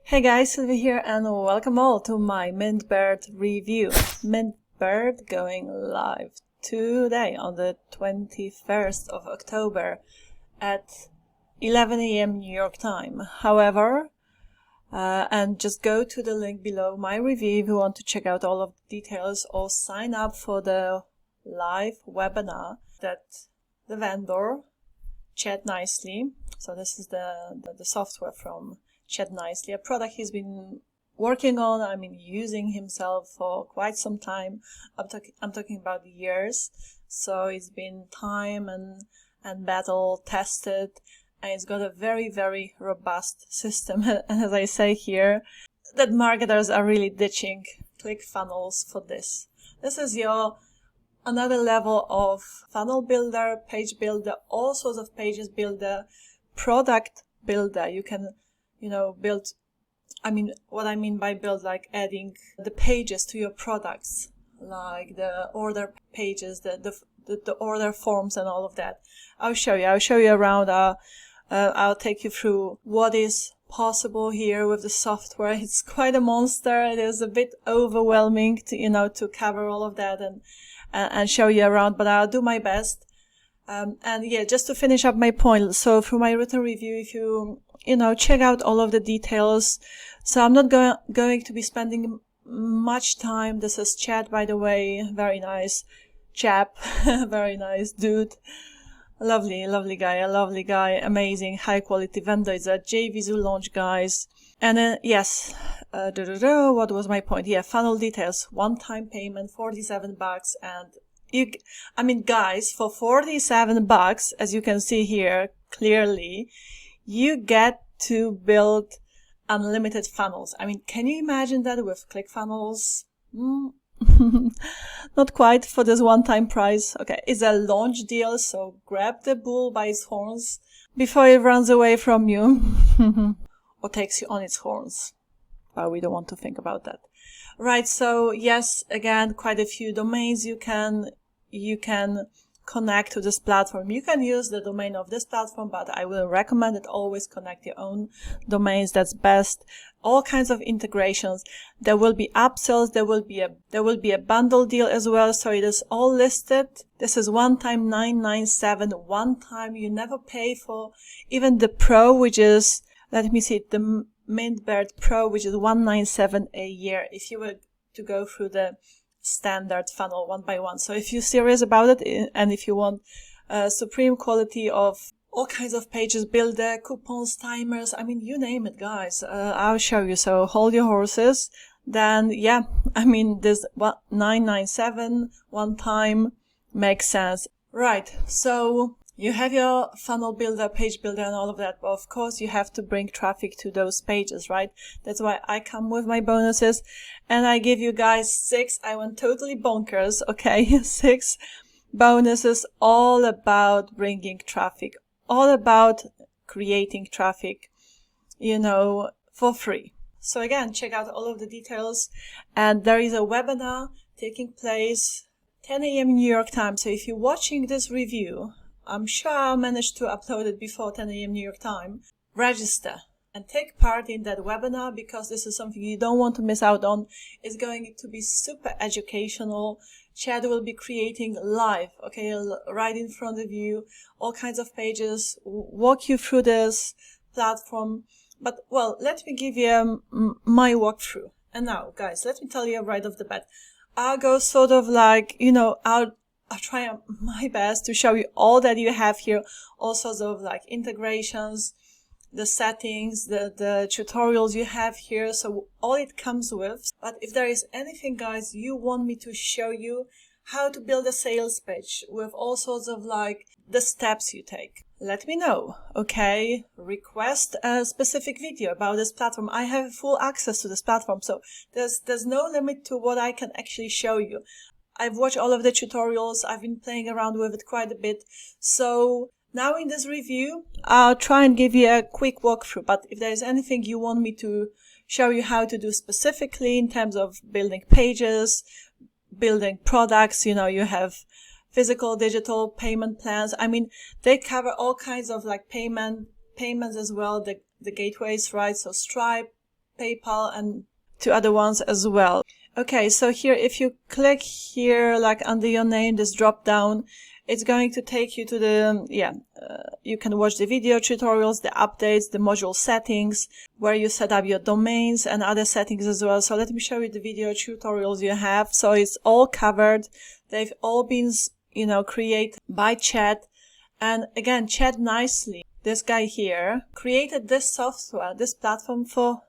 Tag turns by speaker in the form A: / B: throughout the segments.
A: Hey guys, Sylwia here and welcome all to my Mintbird review. Mintbird going live today on the 21st of October at 11 a.m. New York time. However, and just go to the link below my review if you want to check out all of the details or sign up for the live webinar that the vendor Chat Nicely. So this is the software from Chat Nicely, a product he's been working on, using himself for quite some time. I'm talking about years. So it's been time and battle tested, and it's got a very, very robust system. And as I say here, that marketers are really ditching ClickFunnels for this. This is your another level of funnel builder, page builder, all sorts of pages builder, product builder. You can build, what I mean by build, like adding the pages to your products, like the order pages, the order forms and all of that. I'll show you around. I'll take you through what is possible here with the software. It's quite a monster. It is a bit overwhelming to cover all of that and show you around, but I'll do my best. And yeah, just to finish up my point. So through my written review, if you check out all of the details. So I'm not going to be spending much time. This is Chat, by the way. Very nice chap. Very nice dude. Lovely guy. Amazing, high quality vendor. It's a JVZoo launch, guys. And yes, what was my point? Yeah, funnel details. One-time payment, $47, and guys, for $47, as you can see here clearly, you get to build unlimited funnels. Can you imagine that with ClickFunnels? Not quite for this one-time price. Okay, it's a launch deal, so grab the bull by its horns before it runs away from you or takes you on its horns. But we don't want to think about that. Right, so yes, again, quite a few domains you can connect to this platform. You can use the domain of this platform, but I will recommend it always connect your own domains. That's best. All kinds of integrations. There will be upsells. There will be a bundle deal as well. So it is all listed. This is one time $997. One time. You never pay for even the Pro, which is, let me see, the Mintbird Pro, which is $197 a year. If you were to go through the standard funnel one by one. So if you're serious about it and if you want supreme quality of all kinds of pages, builder, coupons, timers, you name it, guys, I'll show you. So hold your horses. Then yeah, this $997 one time makes sense. Right, so you have your funnel builder, page builder, and all of that. But of course, you have to bring traffic to those pages, right? That's why I come with my bonuses. And I give you guys 6. I went totally bonkers, okay? 6 bonuses all about bringing traffic, all about creating traffic, for free. So again, check out all of the details. And there is a webinar taking place 10 a.m. New York time. So if you're watching this review, I'm sure I'll manage to upload it before 10 a.m. New York time. Register and take part in that webinar because this is something you don't want to miss out on. It's going to be super educational. Chad will be creating live, okay, right in front of you, all kinds of pages, walk you through this platform. But, well, let me give you my walkthrough. And now, guys, let me tell you right off the bat. I'll go sort of like, I'll try my best to show you all that you have here, all sorts of like integrations, the settings, the tutorials you have here. So all it comes with. But if there is anything, guys, you want me to show you how to build a sales page with all sorts of like the steps you take, let me know. Okay, request a specific video about this platform. I have full access to this platform, so there's no limit to what I can actually show you. I've watched all of the tutorials. I've been playing around with it quite a bit. So now in this review, I'll try and give you a quick walkthrough. But if there's anything you want me to show you how to do specifically in terms of building pages, building products, you have physical, digital payment plans. They cover all kinds of like payments as well. The gateways, right? So Stripe, PayPal and to other ones as well. Okay, so here, if you click here, like under your name, this drop down, it's going to take you to the, you can watch the video tutorials, the updates, the module settings, where you set up your domains and other settings as well. So let me show you the video tutorials you have. So it's all covered. They've all been, created by Chad. And again, Chad nicely, this guy here, created this software, this platform for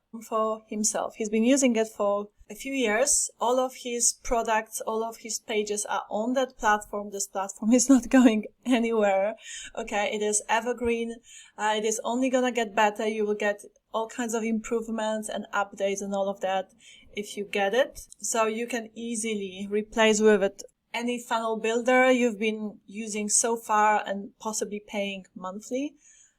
A: himself. He's been using it for a few years. All of his products, all of his pages are on that platform. This platform is not going anywhere. Okay, it is evergreen. It is only gonna get better. You will get all kinds of improvements and updates and all of that if you get it. So you can easily replace with it any funnel builder you've been using so far and possibly paying monthly.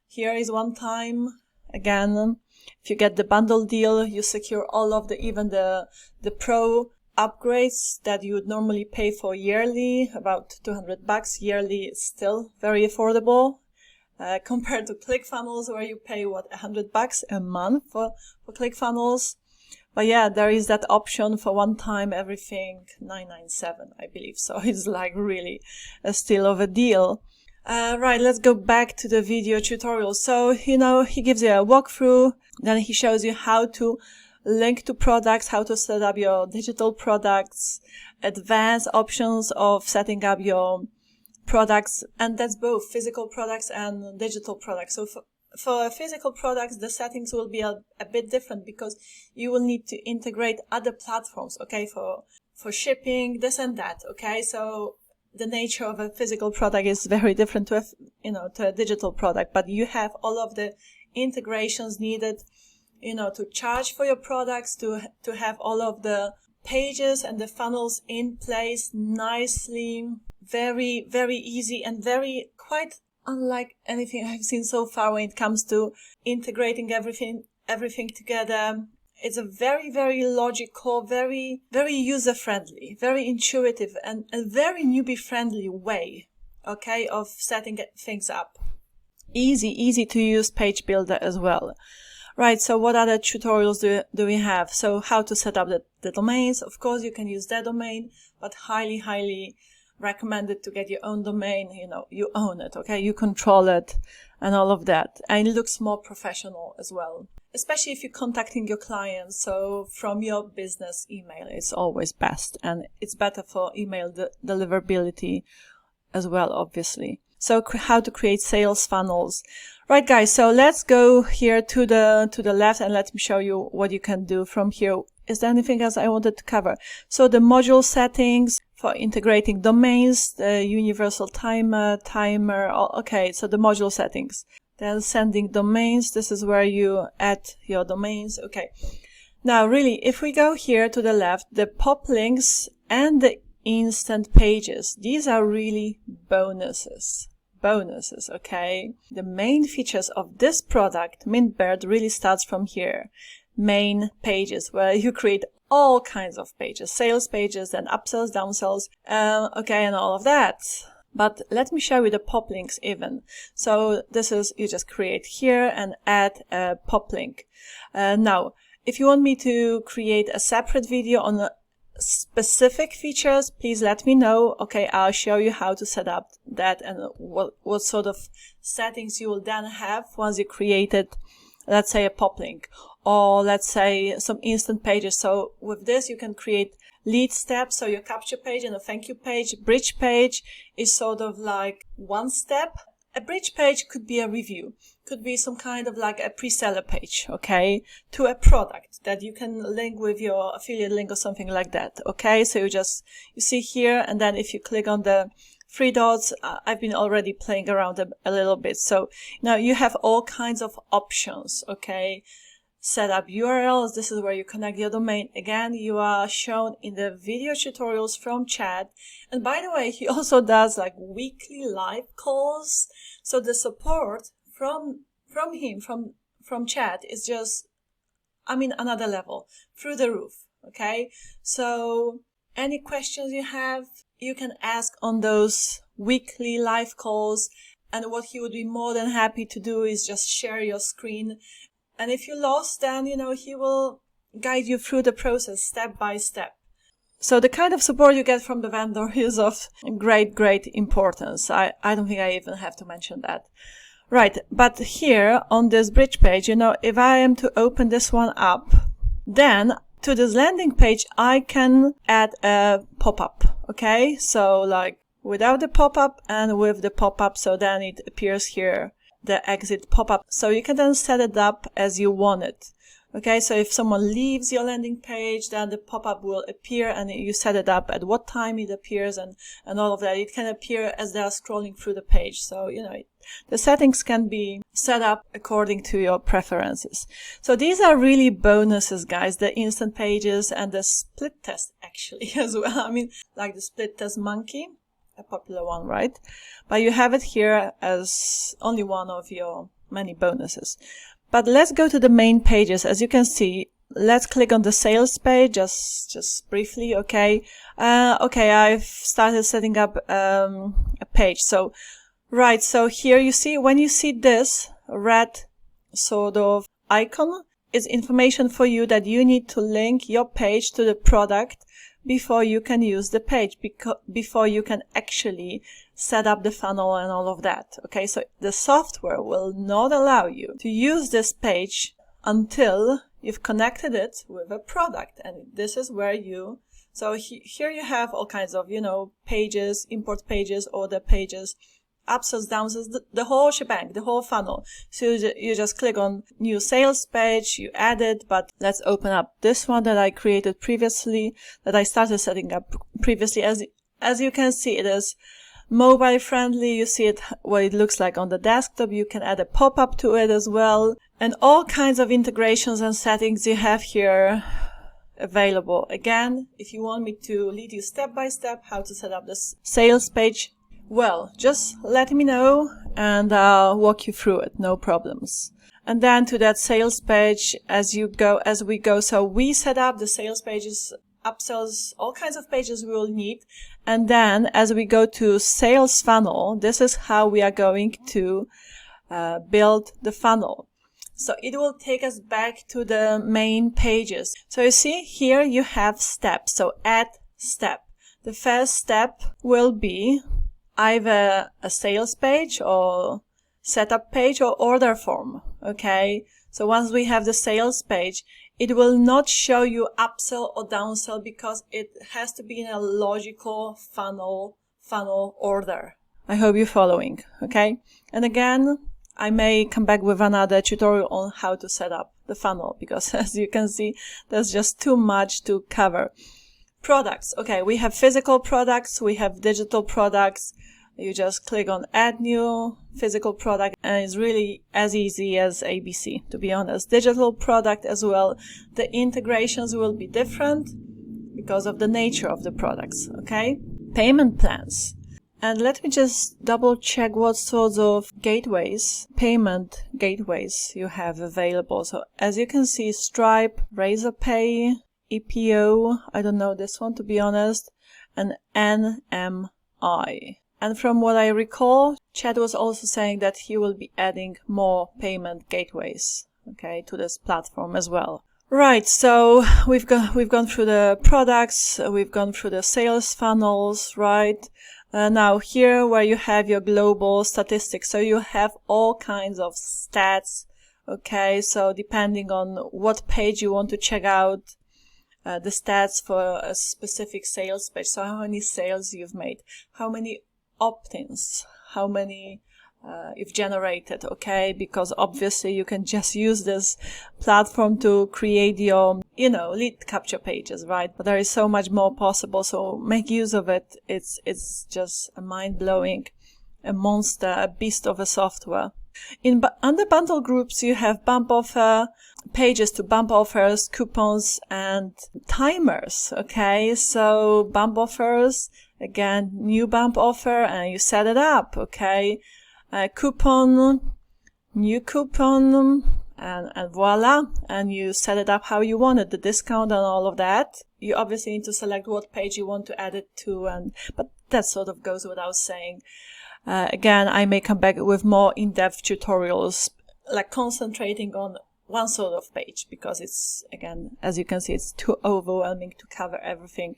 A: Here is one time. Again, if you get the bundle deal, you secure all of even the pro upgrades that you would normally pay for yearly, about $200 yearly. It's still very affordable compared to ClickFunnels, where you pay $100 a month for ClickFunnels. But yeah, there is that option for one time everything $997, I believe. So it's like really a steal of a deal. Right, let's go back to the video tutorial. So, he gives you a walkthrough, then he shows you how to link to products, how to set up your digital products, advanced options of setting up your products, and that's both physical products and digital products. So for physical products, the settings will be a bit different because you will need to integrate other platforms, okay, for shipping, this and that, okay? So the nature of a physical product is very different to a digital product, but you have all of the integrations needed, to charge for your products, to have all of the pages and the funnels in place nicely, very, very easy and very quite unlike anything I've seen so far when it comes to integrating everything together. It's a very, very logical, very, very user-friendly, very intuitive, and a very newbie-friendly way, okay, of setting things up. Easy to use page builder as well. Right, so what other tutorials do we have? So how to set up the domains. Of course, you can use their domain, but highly recommended to get your own domain. You own it, okay? You control it and all of that. And it looks more professional as well, especially if you're contacting your clients. So from your business email, it's always best. And it's better for email deliverability as well, obviously. So how to create sales funnels. Right, guys, so let's go here to the left and let me show you what you can do from here. Is there anything else I wanted to cover? So the module settings for integrating domains, the universal timer, okay, so the module settings. Then sending domains, this is where you add your domains, okay. Now, really, if we go here to the left, the pop links and the instant pages, these are really bonuses, okay. The main features of this product, Mintbird, really starts from here. Main pages, where you create all kinds of pages, sales pages, and upsells, downsells, okay, and all of that. But let me show you the pop links even. So this is, you just create here and add a pop link. Now, if you want me to create a separate video on specific features, please let me know. Okay, I'll show you how to set up that and what sort of settings you will then have once you created, let's say, a pop link, or let's say some instant pages. So with this, you can create lead steps. So your capture page and a thank you page. Bridge page is sort of like one step. A bridge page could be a review, could be some kind of like a pre-seller page, okay, to a product that you can link with your affiliate link or something like that, okay. So you see here, and then if you click on the three dots, I've been already playing around a little bit. So now you have all kinds of options, okay. Set up URLs. This is where you connect your domain. Again, you are shown in the video tutorials from Chad. And by the way, he also does like weekly live calls. So the support from him, from Chad, is just, another level, through the roof. Okay. So any questions you have, you can ask on those weekly live calls. And what he would be more than happy to do is just share your screen And if you lost, then, he will guide you through the process step by step. So the kind of support you get from the vendor is of great importance. I don't think I even have to mention that. Right, but here on this bridge page, if I am to open this one up, then to this landing page, I can add a pop-up, okay? So like without the pop-up and with the pop-up, so then it appears here, the exit pop-up. So you can then set it up as you want it. Okay, so if someone leaves your landing page, then the pop-up will appear and you set it up at what time it appears and all of that. It can appear as they are scrolling through the page. So, the settings can be set up according to your preferences. So these are really bonuses, guys, the instant pages and the split test actually as well. I mean, like the split test monkey, a popular one, right? But you have it here as only one of your many bonuses. But let's go to the main pages. As you can see, let's click on the sales page, just briefly, okay? Okay, I've started setting up a page. So, right, so here you see, when you see this red sort of icon, it's information for you that you need to link your page to the product before you can use the page, before you can actually set up the funnel and all of that. Okay, so the software will not allow you to use this page until you've connected it with a product. And this is where so here you have all kinds of, pages, import pages, order pages, upsells, downsells, the whole shebang, the whole funnel. So you just click on new sales page, you add it, but let's open up this one that I created previously, that I started setting up previously. As you can see, it is mobile friendly. You see it, what it looks like on the desktop. You can add a pop-up to it as well. And all kinds of integrations and settings you have here available. Again, if you want me to lead you step by step how to set up this sales page, well, just let me know and I'll walk you through it, no problems. And then to that sales page as we go. So we set up the sales pages, upsells, all kinds of pages we will need. And then as we go to sales funnel, this is how we are going to build the funnel. So it will take us back to the main pages. So you see here you have steps. So add step. The first step will be either a sales page or setup page or order form. Okay. So once we have the sales page, it will not show you upsell or downsell because it has to be in a logical funnel order. I hope you're following. Okay. And again, I may come back with another tutorial on how to set up the funnel because as you can see, there's just too much to cover. Products. Okay, we have physical products, we have digital products. You just click on add new physical product and it's really as easy as ABC, to be honest. Digital product as well. The integrations will be different because of the nature of the products, okay? Payment plans. And let me just double check what sorts of payment gateways you have available. So as you can see, Stripe, Razorpay, EPO, I don't know this one to be honest, and NMI. And from what I recall, Chad was also saying that he will be adding more payment gateways, okay, to this platform as well. Right, so we've gone through the products, we've gone through the sales funnels, right? Now here where you have your global statistics, so you have all kinds of stats, okay? So depending on what page you want to check out, the stats for a specific sales page. So how many sales you've made, how many opt-ins, how many you've generated, okay? Because obviously you can just use this platform to create your, lead capture pages, right? But there is so much more possible, so make use of it. It's just a mind-blowing, a monster, a beast of a software. Under bundle groups, you have bump offer, pages to bump offers, coupons, and timers, okay? So bump offers, again, new bump offer, and you set it up, okay? Coupon, new coupon, and voila, and you set it up how you want it, the discount and all of that. You obviously need to select what page you want to add it to, but that sort of goes without saying. Again, I may come back with more in-depth tutorials, like concentrating on one sort of page, because it's, again, as you can see, it's too overwhelming to cover everything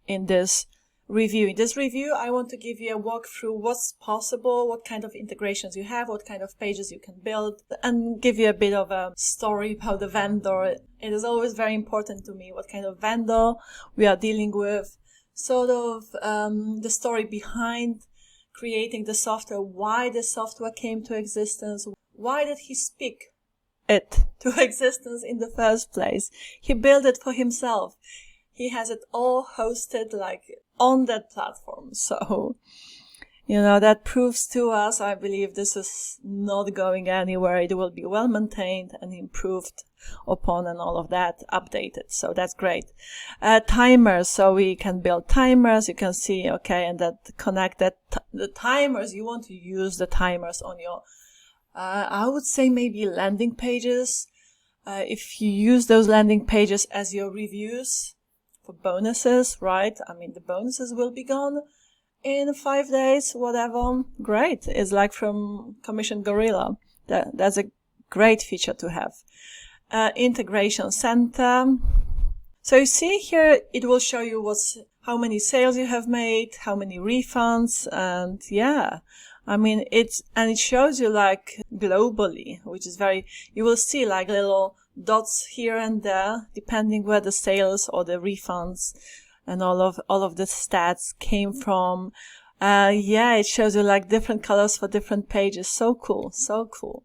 A: in this review. In this review, I want to give you a walkthrough what's possible, what kind of integrations you have, what kind of pages you can build, and give you a bit of a story about the vendor. It is always very important to me what kind of vendor we are dealing with, sort of the story behind creating the software, why the software came to existence, why did he speak it to existence in the first place. He built it for himself. He has it all hosted like on that platform. So, you know, that proves to us, I believe this is not going anywhere. It will be well maintained and improved upon and all of that, updated. So that's great. Timers. So we can build timers. You can see, okay, and that connect that the timers. You want to use the timers on your I would say maybe landing pages. If you use those landing pages as your reviews for bonuses, right? I mean, the bonuses will be gone in 5 days, whatever. Great. It's like from Commission Gorilla. That's a great feature to have. Integration center. So you see here, it will show you how many sales you have made, how many refunds, and yeah. I mean, it shows you like globally, which is you will see like little dots here and there, depending where the sales or the refunds and all of the stats came from. Yeah, it shows you like different colors for different pages. So cool, so cool.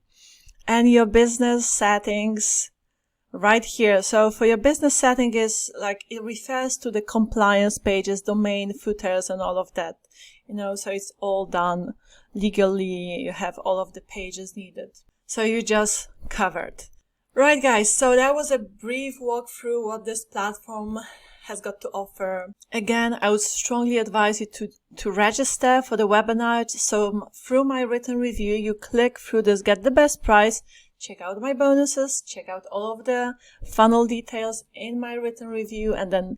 A: And your business settings right here. So for your business setting is like, it refers to the compliance pages, domain, footers, and all of that. You know, so it's all done legally. You have all of the pages needed. So you just covered. Right, guys. So that was a brief walkthrough what this platform has got to offer. Again, I would strongly advise you to register for the webinar. So through my written review, you click through this, get the best price, check out my bonuses, check out all of the funnel details in my written review, and then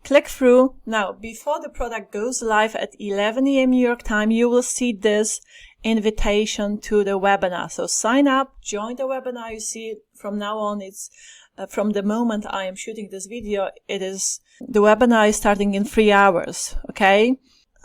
A: click through. Now, before the product goes live at 11 a.m. New York time, you will see this invitation to the webinar. So sign up, join the webinar. You see from now on, it's from the moment I am shooting this video, the webinar is starting in 3 hours. Okay.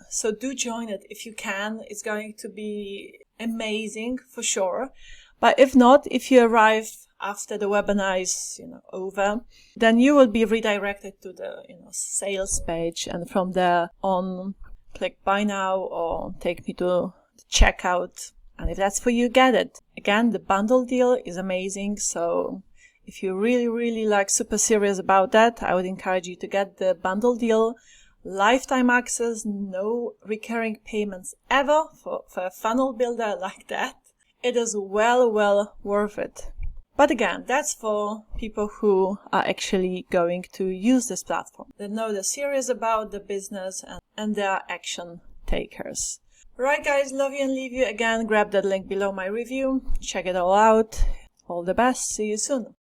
A: So do join it if you can. It's going to be amazing for sure. But if not, if you arrive after the webinar is, over, then you will be redirected to the, sales page, and from there on, click buy now or take me to checkout. And if that's for you, get it. Again, the bundle deal is amazing. So if you're really, really super serious about that, I would encourage you to get the bundle deal. Lifetime access, no recurring payments ever for a funnel builder like that. It is well worth it. But again, that's for people who are actually going to use this platform. They know they're serious about the business and they are action takers. Right, guys, love you and leave you. Again, grab that link below my review. Check it all out. All the best. See you soon.